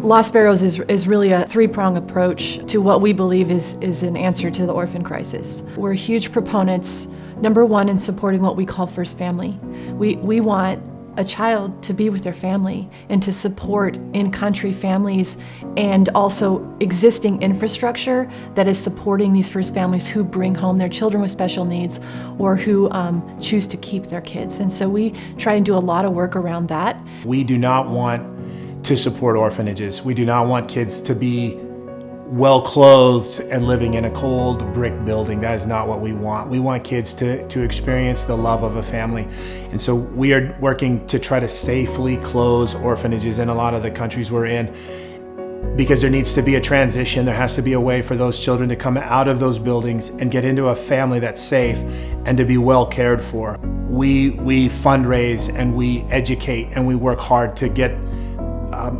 Lost Sparrows is really a three-pronged approach to what we believe is an answer to the orphan crisis. We're huge proponents, number one, in supporting what we call first family. We want a child to be with their family and to support in-country families and also existing infrastructure that is supporting these first families who bring home their children with special needs or who choose to keep their kids. And so we try and do a lot of work around that. We do not want to support orphanages. We do not want kids to be well clothed and living in a cold brick building. That is not what we want. We want kids to experience the love of a family. And so we are working to try to safely close orphanages in a lot of the countries we're in, because there needs to be a transition. There has to be a way for those children to come out of those buildings and get into a family that's safe and to be well cared for. We fundraise and we educate and we work hard to get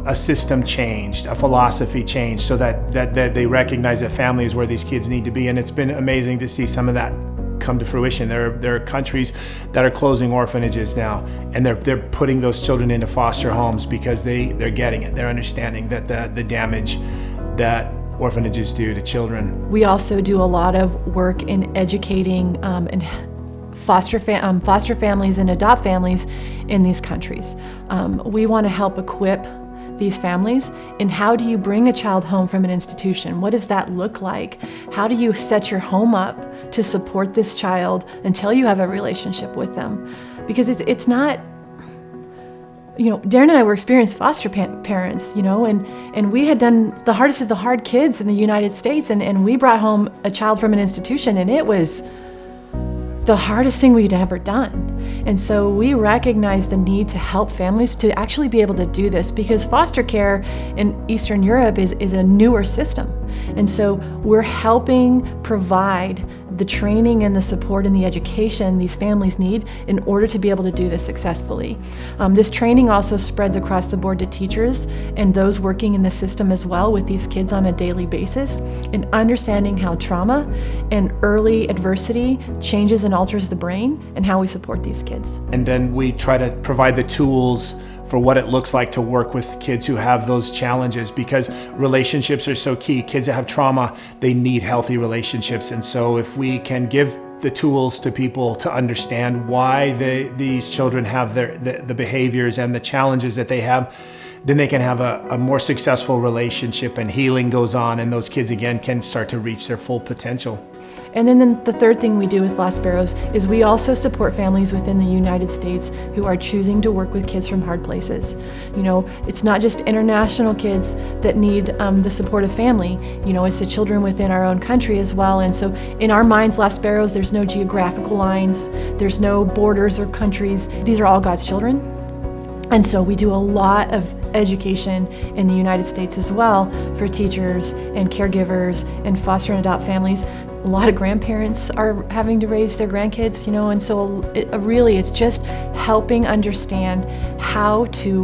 a system changed, a philosophy changed, so that they recognize that family is where these kids need to be. And it's been amazing to see some of that come to fruition. There are countries that are closing orphanages now, and they're putting those children into foster homes because they're getting it. They're understanding that the damage that orphanages do to children. We also do a lot of work in educating and foster families and adopt families in these countries. We want to help equip these families in how do you bring a child home from an institution? What does that look like? How do you set your home up to support this child until you have a relationship with them? Because it's not, Darren and I were experienced foster parents, and we had done the hardest of the hard kids in the United States, and we brought home a child from an institution, and it was the hardest thing we'd ever done. And so we recognize the need to help families to actually be able to do this, because foster care in Eastern Europe is a newer system. And so we're helping provide the training and the support and the education these families need in order to be able to do this successfully. This training also spreads across the board to teachers and those working in the system as well with these kids on a daily basis, in understanding how trauma and early adversity changes and alters the brain and how we support these kids. And then we try to provide the tools for what it looks like to work with kids who have those challenges, because relationships are so key. Kids that have trauma, they need healthy relationships. And so if we can give the tools to people to understand why these children have the behaviors and the challenges that they have, then they can have a more successful relationship, and healing goes on, and those kids again can start to reach their full potential. And then the third thing we do with Lost Sparrows is we also support families within the United States who are choosing to work with kids from hard places. It's not just international kids that need the support of family. It's the children within our own country as well. And so in our minds, Lost Sparrows, there's no geographical lines, there's no borders or countries. These are all God's children. And so we do a lot of education in the United States as well for teachers and caregivers and foster and adopt families. A lot of grandparents are having to raise their grandkids, and so it's just helping understand how to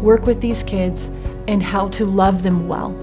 work with these kids and how to love them well.